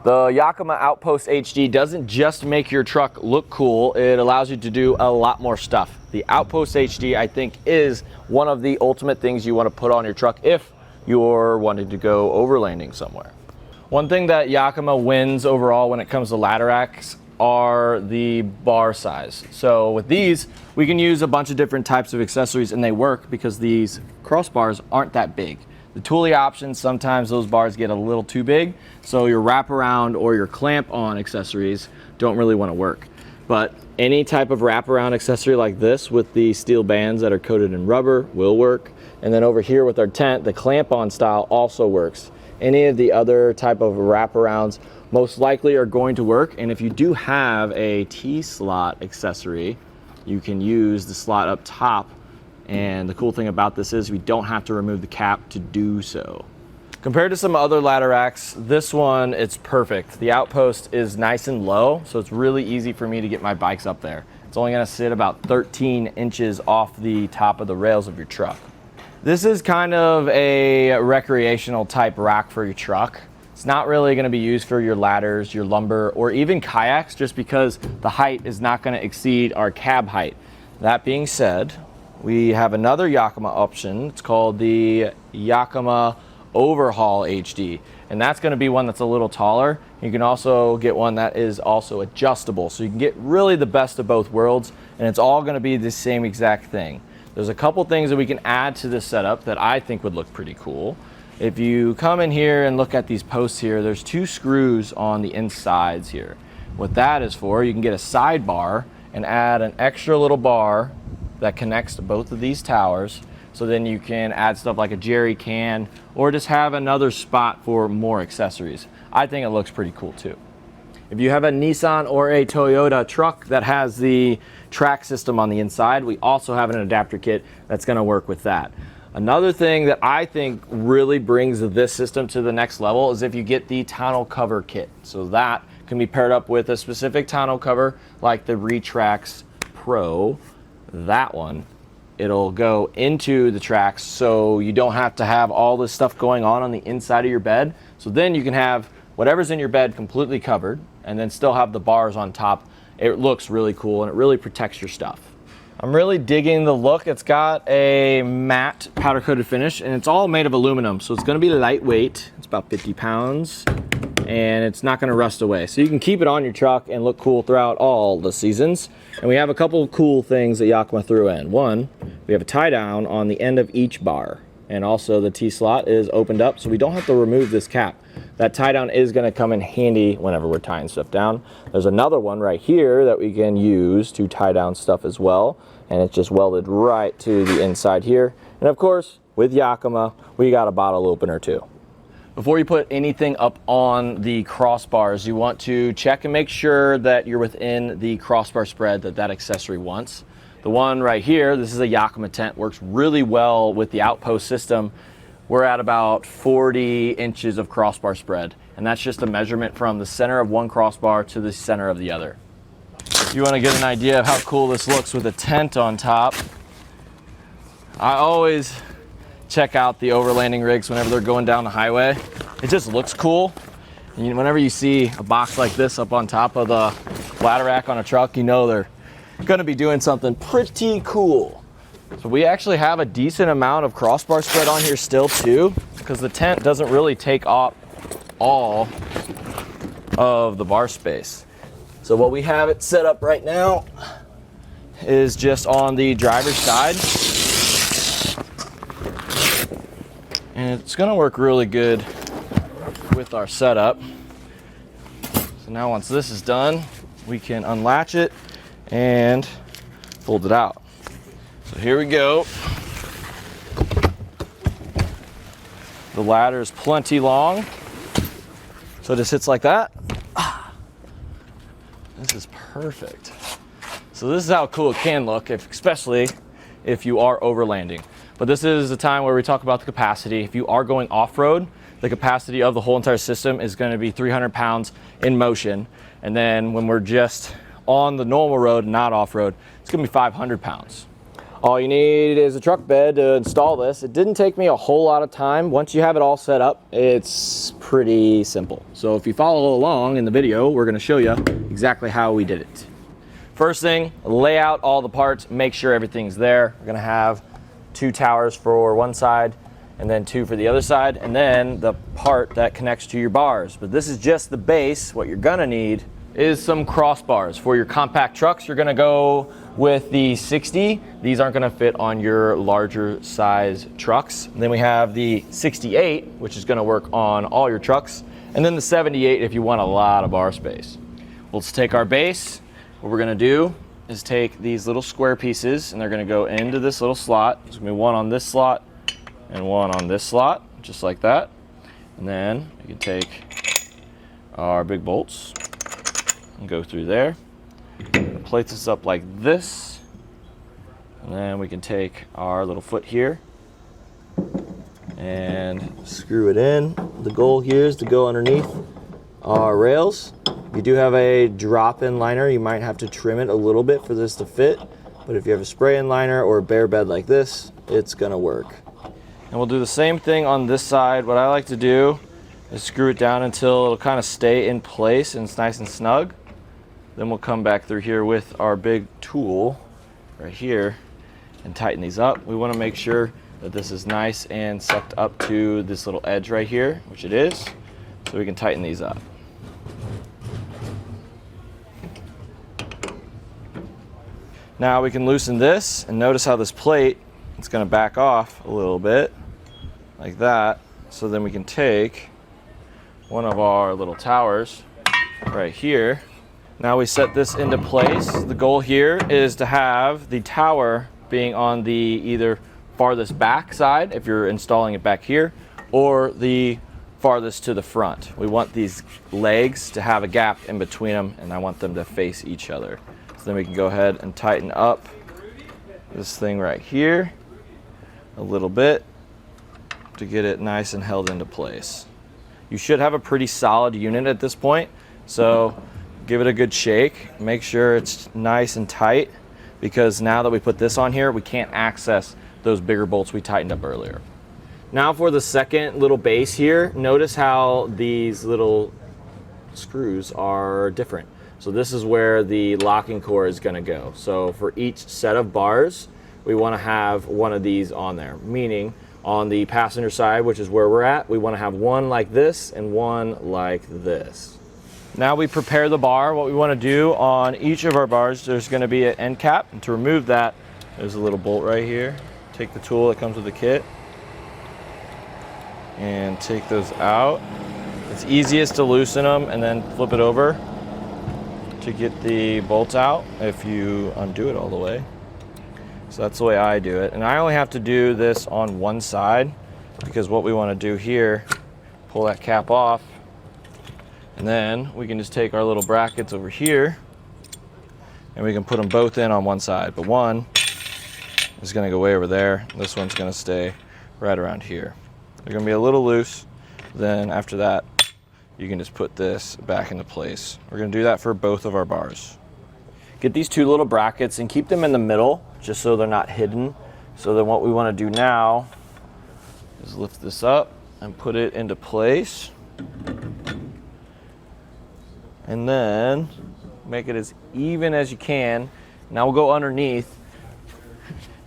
The Yakima OutPost HD doesn't just make your truck look cool, it allows you to do a lot more stuff. The OutPost HD, I think, is one of the ultimate things you want to put on your truck if you're wanting to go overlanding somewhere. One thing that Yakima wins overall when it comes to ladder racks are the bar size. So with these, we can use a bunch of different types of accessories and they work because these crossbars aren't that big. The Thule options, sometimes those bars get a little too big, so your wraparound or your clamp on accessories don't really want to work. But any type of wraparound accessory like this with the steel bands that are coated in rubber will work. And then over here with our tent, the clamp on style also works. Any of the other type of wraparounds most likely are going to work. And if you do have a T-slot accessory, you can use the slot up top. And the cool thing about this is we don't have to remove the cap to do so. Compared to some other ladder racks, this one, it's perfect. The Outpost is nice and low, so it's really easy for me to get my bikes up there. It's only gonna sit about 13 inches off the top of the rails of your truck. This is kind of a recreational type rack for your truck. It's not really gonna be used for your ladders, your lumber, or even kayaks, just because the height is not gonna exceed our cab height. That being said, we have another Yakima option. It's called the Yakima Overhaul HD, and that's going to be one that's a little taller. You can also get one that is also adjustable, so you can get really the best of both worlds, and it's all going to be the same exact thing. There's a couple things that we can add to this setup that I think would look pretty cool. If you come in here and look at these posts here, there's 2 screws on the insides here. What that is for, you can get a sidebar and add an extra little bar that connects to both of these towers, so then you can add stuff like a jerry can or just have another spot for more accessories. I think it looks pretty cool too. If you have a Nissan or a Toyota truck that has the track system on the inside, we also have an adapter kit that's going to work with that. Another thing that I think really brings this system to the next level is if you get the tonneau cover kit. So that can be paired up with a specific tonneau cover like the Retrax Pro. That one, it'll go into the tracks, so you don't have to have all this stuff going on the inside of your bed. So then you can have whatever's in your bed completely covered and then still have the bars on top. It looks really cool and it really protects your stuff. I'm really digging the look. It's got a matte powder coated finish and it's all made of aluminum, so it's going to be lightweight. It's about 50 pounds and it's not going to rust away, so you can keep it on your truck and look cool throughout all the seasons. And we have a couple of cool things that Yakima threw in. One, we have a tie down on the end of each bar, and also the T-slot is opened up, so we don't have to remove this cap. That tie down is going to come in handy whenever we're tying stuff down. There's another one right here that we can use to tie down stuff as well, and it's just welded right to the inside here. And of course, with Yakima, we got a bottle opener too. Before you put anything up on the crossbars, you want to check and make sure that you're within the crossbar spread that accessory wants. The one right here, this is a Yakima tent, works really well with the Outpost system. We're at about 40 inches of crossbar spread, and that's just a measurement from the center of one crossbar to the center of the other. If you want to get an idea of how cool this looks with a tent on top, I always check out the overlanding rigs whenever they're going down the highway. It just looks cool. And whenever you see a box like this up on top of the ladder rack on a truck, you know they're gonna be doing something pretty cool. So we actually have a decent amount of crossbar spread on here still too, because the tent doesn't really take up all of the bar space. So what we have it set up right now is just on the driver's side. And it's gonna work really good with our setup. So now once this is done, we can unlatch it and fold it out. So here we go. The ladder is plenty long, so it just sits like that. This is perfect. So this is how cool it can look, especially if you are overlanding. But this is the time where we talk about the capacity. If you are going off-road, the capacity of the whole entire system is going to be 300 pounds in motion. And then when we're just on the normal road, not off-road, it's going to be 500 pounds. All you need is a truck bed to install this. It didn't take me a whole lot of time. Once you have it all set up, it's pretty simple. So if you follow along in the video, we're gonna show you exactly how we did it. First thing, lay out all the parts, make sure everything's there. We're gonna have 2 towers for one side and then 2 for the other side, and then the part that connects to your bars. But this is just the base. What you're gonna need is some crossbars. For your compact trucks, you're gonna go with the 60. These aren't gonna fit on your larger size trucks. And then we have the 68, which is gonna work on all your trucks. And then the 78 if you want a lot of bar space. Let's take our base. What we're gonna do is take these little square pieces and they're gonna go into this little slot. There's gonna be one on this slot and one on this slot, just like that. And then we can take our big bolts and go through there. Plate this up like this. And then we can take our little foot here and screw it in. The goal here is to go underneath our rails. If you do have a drop-in liner, you might have to trim it a little bit for this to fit. But if you have a spray-in liner or a bare bed like this, it's gonna work. And we'll do the same thing on this side. What I like to do is screw it down until it'll kind of stay in place and it's nice and snug. Then we'll come back through here with our big tool right here and tighten these up. We want to make sure that this is nice and sucked up to this little edge right here, which it is, so we can tighten these up. Now we can loosen this, and notice how this plate, it's going to back off a little bit like that. So then we can take one of our little towers right here. Now we set this into place. The goal here is to have the tower being on the either farthest back side, if you're installing it back here, or the farthest to the front. We want these legs to have a gap in between them, and I want them to face each other. So then we can go ahead and tighten up this thing right here a little bit to get it nice and held into place. You should have a pretty solid unit at this point, so give it a good shake. Make sure it's nice and tight, because now that we put this on here, we can't access those bigger bolts we tightened up earlier. Now for the second little base here, notice how these little screws are different. So this is where the locking core is gonna go. So for each set of bars, we wanna have one of these on there, meaning on the passenger side, which is where we're at, we wanna have one like this and one like this. Now we prepare the bar. What we want to do on each of our bars, there's going to be an end cap, and to remove that, there's a little bolt right here. Take the tool that comes with the kit and take those out. It's easiest to loosen them and then flip it over to get the bolts out if you undo it all the way. So that's the way I do it. And I only have to do this on one side, because what we want to do here, pull that cap off, and then we can just take our little brackets over here and we can put them both in on one side. But one is going to go way over there. This one's going to stay right around here. They're going to be a little loose. Then after that, you can just put this back into place. We're going to do that for both of our bars. Get these 2 little brackets and keep them in the middle, just so they're not hidden. So then what we want to do now is lift this up and put it into place. And then make it as even as you can. Now we'll go underneath,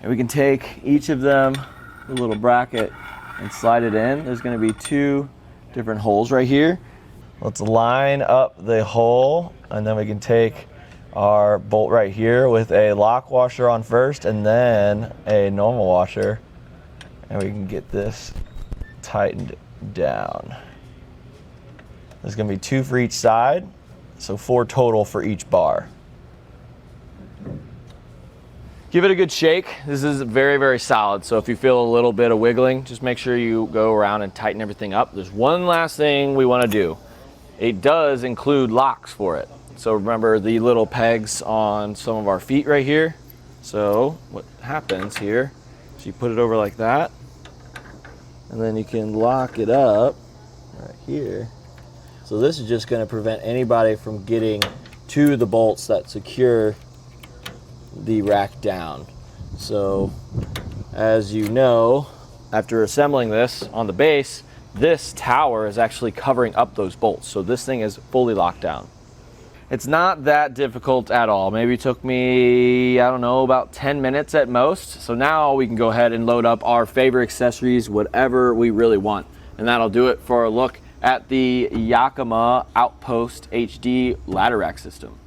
and we can take each of them, the little bracket, and slide it in. There's going to be 2 different holes right here. Let's line up the hole, and then we can take our bolt right here with a lock washer on first and then a normal washer, and we can get this tightened down. There's going to be 2 for each side. So 4 total for each bar. Give it a good shake. This is very, very solid. So if you feel a little bit of wiggling, just make sure you go around and tighten everything up. There's one last thing we want to do. It does include locks for it. So remember the little pegs on some of our feet right here. So what happens here is you put it over like that, and then you can lock it up right here. So this is just going to prevent anybody from getting to the bolts that secure the rack down. So as you know, after assembling this on the base, this tower is actually covering up those bolts. So this thing is fully locked down. It's not that difficult at all. Maybe it took me, I don't know, about 10 minutes at most. So now we can go ahead and load up our favorite accessories, whatever we really want. And that'll do it for a look at the Yakima OutPost HD ladder rack system.